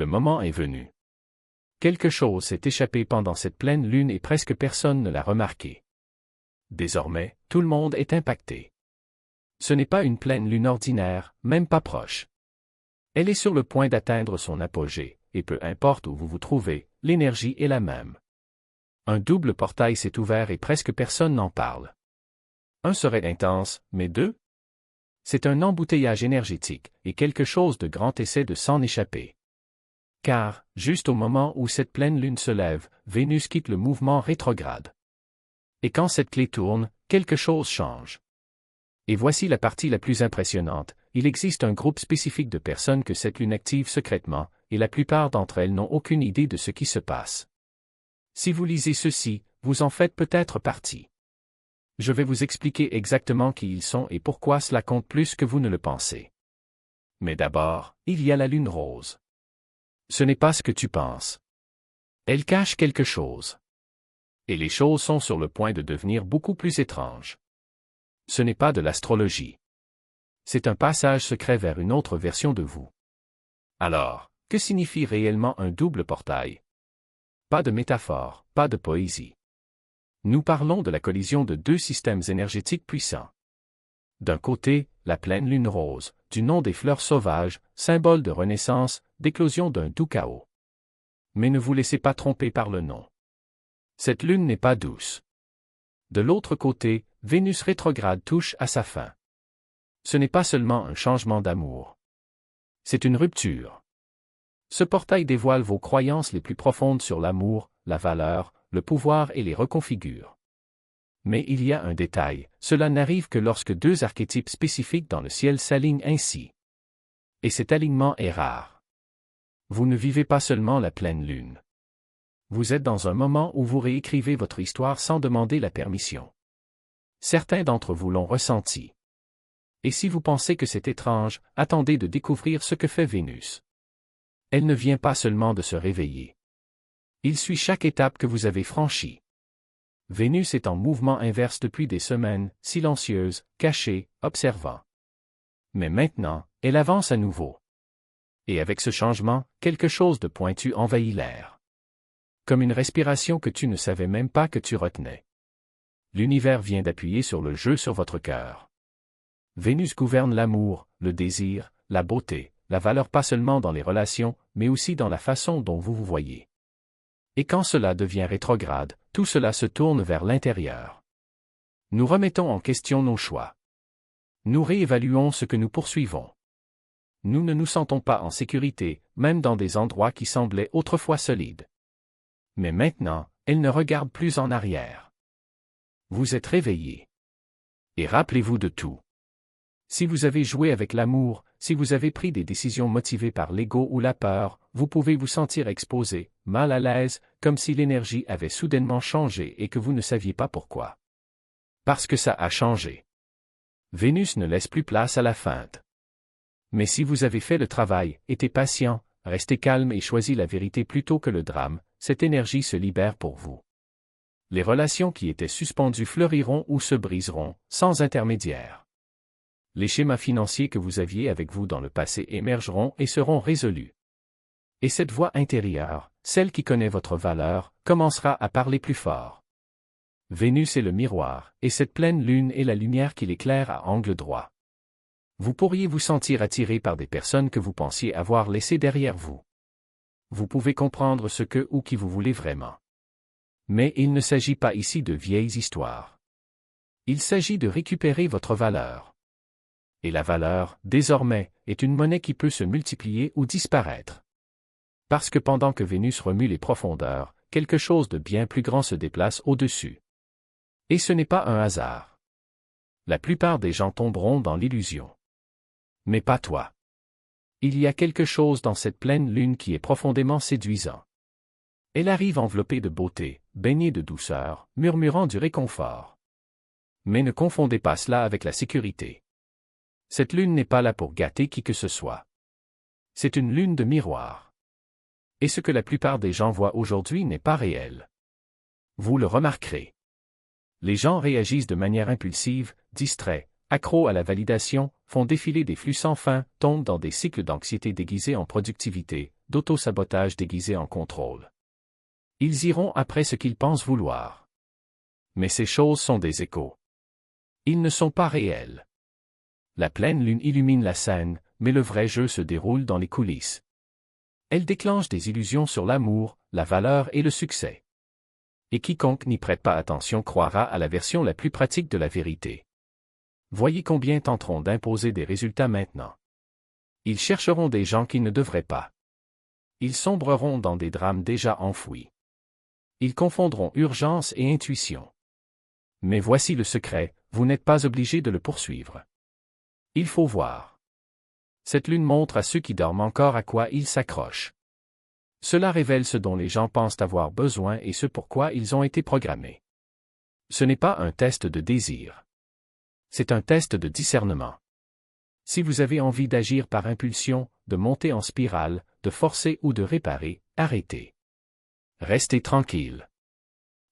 Le moment est venu. Quelque chose s'est échappé pendant cette pleine lune et presque personne ne l'a remarqué. Désormais, tout le monde est impacté. Ce n'est pas une pleine lune ordinaire, même pas proche. Elle est sur le point d'atteindre son apogée, et peu importe où vous vous trouvez, l'énergie est la même. Un double portail s'est ouvert et presque personne n'en parle. Un serait intense, mais deux? C'est un embouteillage énergétique, et quelque chose de grand essaie de s'en échapper. Car, juste au moment où cette pleine lune se lève, Vénus quitte le mouvement rétrograde. Et quand cette clé tourne, quelque chose change. Et voici la partie la plus impressionnante, il existe un groupe spécifique de personnes que cette lune active secrètement, et la plupart d'entre elles n'ont aucune idée de ce qui se passe. Si vous lisez ceci, vous en faites peut-être partie. Je vais vous expliquer exactement qui ils sont et pourquoi cela compte plus que vous ne le pensez. Mais d'abord, il y a la lune rose. Ce n'est pas ce que tu penses. Elle cache quelque chose. Et les choses sont sur le point de devenir beaucoup plus étranges. Ce n'est pas de l'astrologie. C'est un passage secret vers une autre version de vous. Alors, que signifie réellement un double portail? Pas de métaphore, pas de poésie. Nous parlons de la collision de deux systèmes énergétiques puissants. D'un côté, la pleine lune rose, du nom des fleurs sauvages, symbole de renaissance, d'éclosion d'un doux chaos. Mais ne vous laissez pas tromper par le nom. Cette lune n'est pas douce. De l'autre côté, Vénus rétrograde touche à sa fin. Ce n'est pas seulement un changement d'amour. C'est une rupture. Ce portail dévoile vos croyances les plus profondes sur l'amour, la valeur, le pouvoir et les reconfigure. Mais il y a un détail, cela n'arrive que lorsque deux archétypes spécifiques dans le ciel s'alignent ainsi. Et cet alignement est rare. Vous ne vivez pas seulement la pleine lune. Vous êtes dans un moment où vous réécrivez votre histoire sans demander la permission. Certains d'entre vous l'ont ressenti. Et si vous pensez que c'est étrange, attendez de découvrir ce que fait Vénus. Elle ne vient pas seulement de se réveiller. Il suit chaque étape que vous avez franchie. Vénus est en mouvement inverse depuis des semaines, silencieuse, cachée, observant. Mais maintenant, elle avance à nouveau. Et avec ce changement, quelque chose de pointu envahit l'air. Comme une respiration que tu ne savais même pas que tu retenais. L'univers vient d'appuyer sur le jeu sur votre cœur. Vénus gouverne l'amour, le désir, la beauté, la valeur pas seulement dans les relations, mais aussi dans la façon dont vous vous voyez. Et quand cela devient rétrograde, tout cela se tourne vers l'intérieur. Nous remettons en question nos choix. Nous réévaluons ce que nous poursuivons. Nous ne nous sentons pas en sécurité, même dans des endroits qui semblaient autrefois solides. Mais maintenant, elles ne regardent plus en arrière. Vous êtes réveillés. Et rappelez-vous de tout. Si vous avez joué avec l'amour, si vous avez pris des décisions motivées par l'ego ou la peur, vous pouvez vous sentir exposé, mal à l'aise, comme si l'énergie avait soudainement changé et que vous ne saviez pas pourquoi. Parce que ça a changé. Vénus ne laisse plus place à la feinte. Mais si vous avez fait le travail, été patient, resté calme et choisi la vérité plutôt que le drame, cette énergie se libère pour vous. Les relations qui étaient suspendues fleuriront ou se briseront, sans intermédiaire. Les schémas financiers que vous aviez avec vous dans le passé émergeront et seront résolus. Et cette voix intérieure, celle qui connaît votre valeur, commencera à parler plus fort. Vénus est le miroir, et cette pleine lune est la lumière qui l'éclaire à angle droit. Vous pourriez vous sentir attiré par des personnes que vous pensiez avoir laissées derrière vous. Vous pouvez comprendre ce que ou qui vous voulez vraiment. Mais il ne s'agit pas ici de vieilles histoires. Il s'agit de récupérer votre valeur. Et la valeur, désormais, est une monnaie qui peut se multiplier ou disparaître. Parce que pendant que Vénus remue les profondeurs, quelque chose de bien plus grand se déplace au-dessus. Et ce n'est pas un hasard. La plupart des gens tomberont dans l'illusion. Mais pas toi. Il y a quelque chose dans cette pleine lune qui est profondément séduisant. Elle arrive enveloppée de beauté, baignée de douceur, murmurant du réconfort. Mais ne confondez pas cela avec la sécurité. Cette lune n'est pas là pour gâter qui que ce soit. C'est une lune de miroir. Et ce que la plupart des gens voient aujourd'hui n'est pas réel. Vous le remarquerez. Les gens réagissent de manière impulsive, distraits, accros à la validation, font défiler des flux sans fin, tombent dans des cycles d'anxiété déguisés en productivité, d'auto-sabotage déguisé en contrôle. Ils iront après ce qu'ils pensent vouloir. Mais ces choses sont des échos. Ils ne sont pas réels. La pleine lune illumine la scène, mais le vrai jeu se déroule dans les coulisses. Elle déclenche des illusions sur l'amour, la valeur et le succès. Et quiconque n'y prête pas attention croira à la version la plus pratique de la vérité. Voyez combien tenteront d'imposer des résultats maintenant. Ils chercheront des gens qui ne devraient pas. Ils sombreront dans des drames déjà enfouis. Ils confondront urgence et intuition. Mais voici le secret, vous n'êtes pas obligé de le poursuivre. Il faut voir. Cette lune montre à ceux qui dorment encore à quoi ils s'accrochent. Cela révèle ce dont les gens pensent avoir besoin et ce pourquoi ils ont été programmés. Ce n'est pas un test de désir. C'est un test de discernement. Si vous avez envie d'agir par impulsion, de monter en spirale, de forcer ou de réparer, arrêtez. Restez tranquille.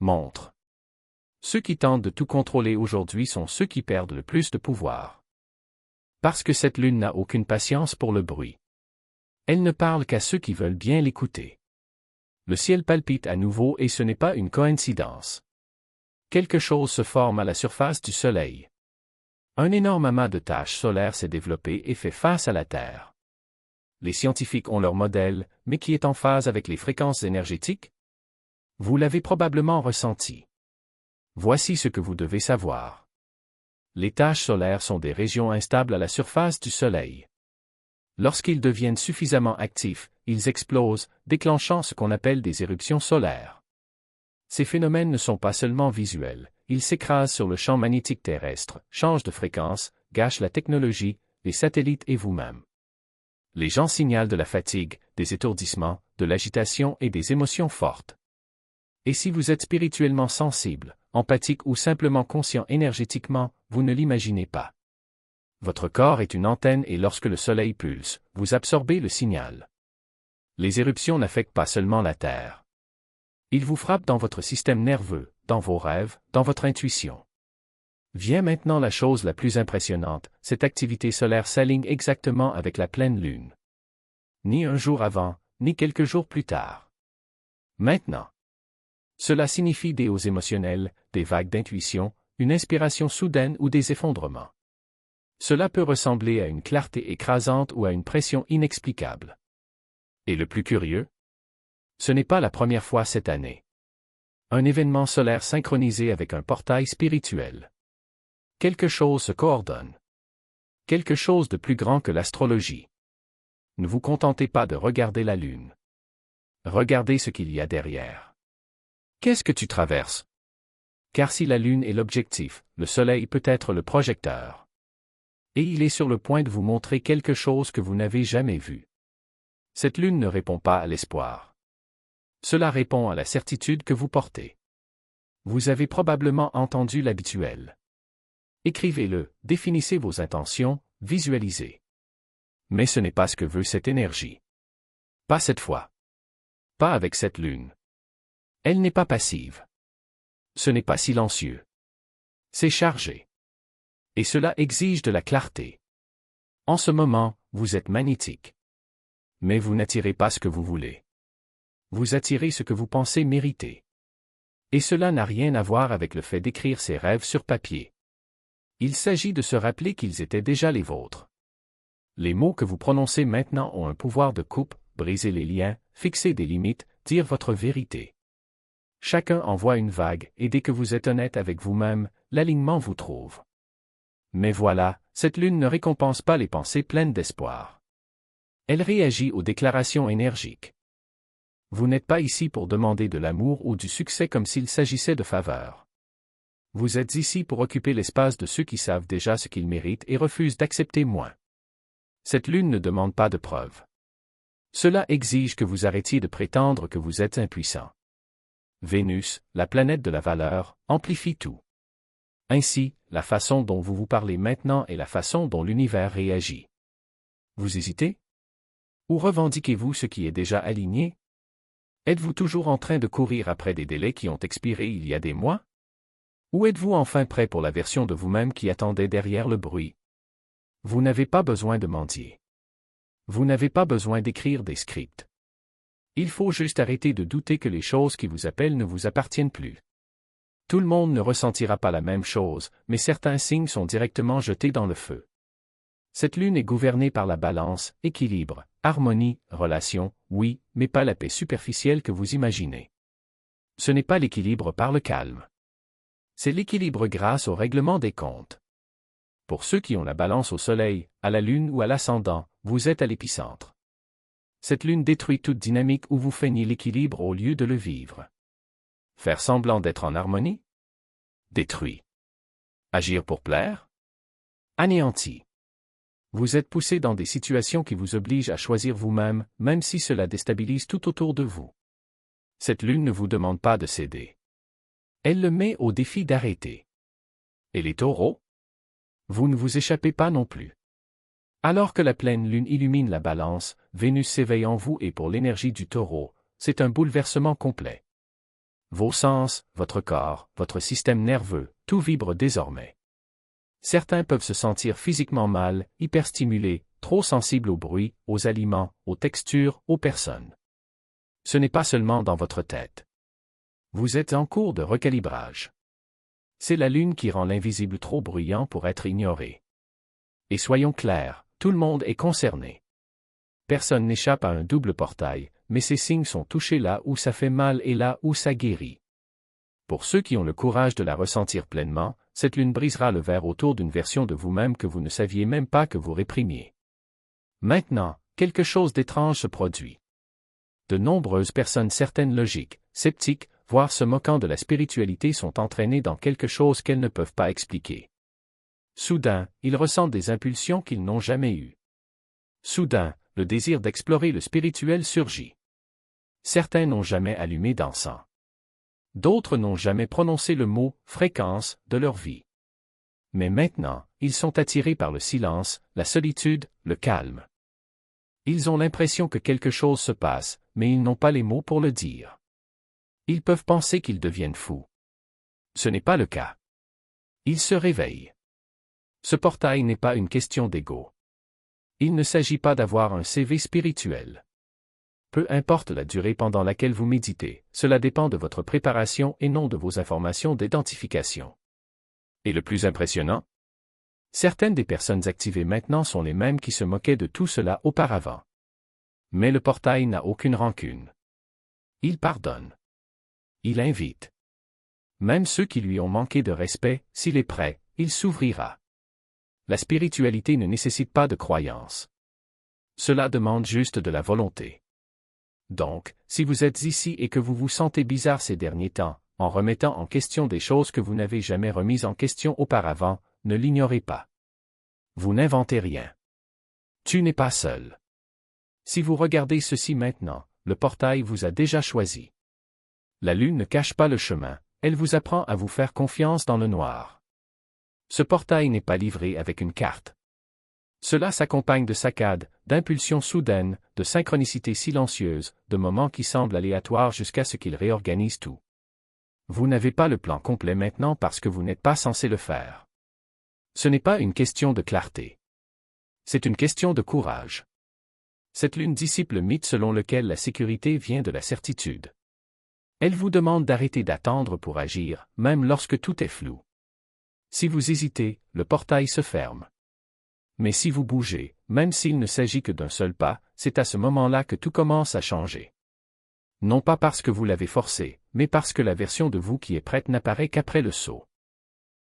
Montre. Ceux qui tentent de tout contrôler aujourd'hui sont ceux qui perdent le plus de pouvoir. Parce que cette lune n'a aucune patience pour le bruit. Elle ne parle qu'à ceux qui veulent bien l'écouter. Le ciel palpite à nouveau et ce n'est pas une coïncidence. Quelque chose se forme à la surface du Soleil. Un énorme amas de taches solaires s'est développé et fait face à la Terre. Les scientifiques ont leur modèle, mais qui est en phase avec les fréquences énergétiques? Vous l'avez probablement ressenti. Voici ce que vous devez savoir. Les taches solaires sont des régions instables à la surface du Soleil. Lorsqu'ils deviennent suffisamment actifs, ils explosent, déclenchant ce qu'on appelle des éruptions solaires. Ces phénomènes ne sont pas seulement visuels, ils s'écrasent sur le champ magnétique terrestre, changent de fréquence, gâchent la technologie, les satellites et vous-même. Les gens signalent de la fatigue, des étourdissements, de l'agitation et des émotions fortes. Et si vous êtes spirituellement sensible, empathique ou simplement conscient énergétiquement, vous ne l'imaginez pas. Votre corps est une antenne et lorsque le soleil pulse, vous absorbez le signal. Les éruptions n'affectent pas seulement la Terre. Ils vous frappent dans votre système nerveux, dans vos rêves, dans votre intuition. Vient maintenant la chose la plus impressionnante, cette activité solaire s'aligne exactement avec la pleine lune. Ni un jour avant, ni quelques jours plus tard. Maintenant. Cela signifie des hauts émotionnels, des vagues d'intuition, une inspiration soudaine ou des effondrements. Cela peut ressembler à une clarté écrasante ou à une pression inexplicable. Et le plus curieux? Ce n'est pas la première fois cette année. Un événement solaire synchronisé avec un portail spirituel. Quelque chose se coordonne. Quelque chose de plus grand que l'astrologie. Ne vous contentez pas de regarder la lune. Regardez ce qu'il y a derrière. Qu'est-ce que tu traverses? Car si la lune est l'objectif, le soleil peut être le projecteur. Et il est sur le point de vous montrer quelque chose que vous n'avez jamais vu. Cette lune ne répond pas à l'espoir. Cela répond à la certitude que vous portez. Vous avez probablement entendu l'habituel. Écrivez-le, définissez vos intentions, visualisez. Mais ce n'est pas ce que veut cette énergie. Pas cette fois. Pas avec cette lune. Elle n'est pas passive. Ce n'est pas silencieux. C'est chargé. Et cela exige de la clarté. En ce moment, vous êtes magnétique. Mais vous n'attirez pas ce que vous voulez. Vous attirez ce que vous pensez mériter. Et cela n'a rien à voir avec le fait d'écrire ses rêves sur papier. Il s'agit de se rappeler qu'ils étaient déjà les vôtres. Les mots que vous prononcez maintenant ont un pouvoir de coupe, briser les liens, fixer des limites, dire votre vérité. Chacun envoie une vague, et dès que vous êtes honnête avec vous-même, l'alignement vous trouve. Mais voilà, cette lune ne récompense pas les pensées pleines d'espoir. Elle réagit aux déclarations énergiques. Vous n'êtes pas ici pour demander de l'amour ou du succès comme s'il s'agissait de faveurs. Vous êtes ici pour occuper l'espace de ceux qui savent déjà ce qu'ils méritent et refusent d'accepter moins. Cette lune ne demande pas de preuves. Cela exige que vous arrêtiez de prétendre que vous êtes impuissant. Vénus, la planète de la valeur, amplifie tout. Ainsi, la façon dont vous vous parlez maintenant est la façon dont l'univers réagit. Vous hésitez? Ou revendiquez-vous ce qui est déjà aligné? Êtes-vous toujours en train de courir après des délais qui ont expiré il y a des mois? Ou êtes-vous enfin prêt pour la version de vous-même qui attendait derrière le bruit? Vous n'avez pas besoin de mendier. Vous n'avez pas besoin d'écrire des scripts. Il faut juste arrêter de douter que les choses qui vous appellent ne vous appartiennent plus. Tout le monde ne ressentira pas la même chose, mais certains signes sont directement jetés dans le feu. Cette lune est gouvernée par la balance, équilibre, harmonie, relation, oui, mais pas la paix superficielle que vous imaginez. Ce n'est pas l'équilibre par le calme. C'est l'équilibre grâce au règlement des comptes. Pour ceux qui ont la balance au soleil, à la lune ou à l'ascendant, vous êtes à l'épicentre. Cette lune détruit toute dynamique où vous feignez l'équilibre au lieu de le vivre. Faire semblant d'être en harmonie? Détruit. Agir pour plaire? Anéanti. Vous êtes poussé dans des situations qui vous obligent à choisir vous-même, même si cela déstabilise tout autour de vous. Cette lune ne vous demande pas de céder. Elle le met au défi d'arrêter. Et les taureaux? Vous ne vous échappez pas non plus. Alors que la pleine lune illumine la balance, Vénus s'éveille en vous et pour l'énergie du taureau, c'est un bouleversement complet. Vos sens, votre corps, votre système nerveux, tout vibre désormais. Certains peuvent se sentir physiquement mal, hyperstimulés, trop sensibles au bruit, aux aliments, aux textures, aux personnes. Ce n'est pas seulement dans votre tête. Vous êtes en cours de recalibrage. C'est la lune qui rend l'invisible trop bruyant pour être ignoré. Et soyons clairs, tout le monde est concerné. Personne n'échappe à un double portail, mais ces signes sont touchés là où ça fait mal et là où ça guérit. Pour ceux qui ont le courage de la ressentir pleinement, cette lune brisera le verre autour d'une version de vous-même que vous ne saviez même pas que vous réprimiez. Maintenant, quelque chose d'étrange se produit. De nombreuses personnes certaines logiques, sceptiques, voire se moquant de la spiritualité sont entraînées dans quelque chose qu'elles ne peuvent pas expliquer. Soudain, ils ressentent des impulsions qu'ils n'ont jamais eues. Soudain, le désir d'explorer le spirituel surgit. Certains n'ont jamais allumé d'encens. D'autres n'ont jamais prononcé le mot « fréquence » de leur vie. Mais maintenant, ils sont attirés par le silence, la solitude, le calme. Ils ont l'impression que quelque chose se passe, mais ils n'ont pas les mots pour le dire. Ils peuvent penser qu'ils deviennent fous. Ce n'est pas le cas. Ils se réveillent. Ce portail n'est pas une question d'ego. Il ne s'agit pas d'avoir un CV spirituel. Peu importe la durée pendant laquelle vous méditez, cela dépend de votre préparation et non de vos informations d'identification. Et le plus impressionnant? Certaines des personnes activées maintenant sont les mêmes qui se moquaient de tout cela auparavant. Mais le portail n'a aucune rancune. Il pardonne. Il invite. Même ceux qui lui ont manqué de respect, s'il est prêt, il s'ouvrira. La spiritualité ne nécessite pas de croyance. Cela demande juste de la volonté. Donc, si vous êtes ici et que vous vous sentez bizarre ces derniers temps, en remettant en question des choses que vous n'avez jamais remises en question auparavant, ne l'ignorez pas. Vous n'inventez rien. Tu n'es pas seul. Si vous regardez ceci maintenant, le portail vous a déjà choisi. La lune ne cache pas le chemin, elle vous apprend à vous faire confiance dans le noir. Ce portail n'est pas livré avec une carte. Cela s'accompagne de saccades, d'impulsions soudaines, de synchronicités silencieuses, de moments qui semblent aléatoires jusqu'à ce qu'ils réorganisent tout. Vous n'avez pas le plan complet maintenant parce que vous n'êtes pas censé le faire. Ce n'est pas une question de clarté. C'est une question de courage. Cette lune dissipe le mythe selon lequel la sécurité vient de la certitude. Elle vous demande d'arrêter d'attendre pour agir, même lorsque tout est flou. Si vous hésitez, le portail se ferme. Mais si vous bougez, même s'il ne s'agit que d'un seul pas, c'est à ce moment-là que tout commence à changer. Non pas parce que vous l'avez forcé, mais parce que la version de vous qui est prête n'apparaît qu'après le saut.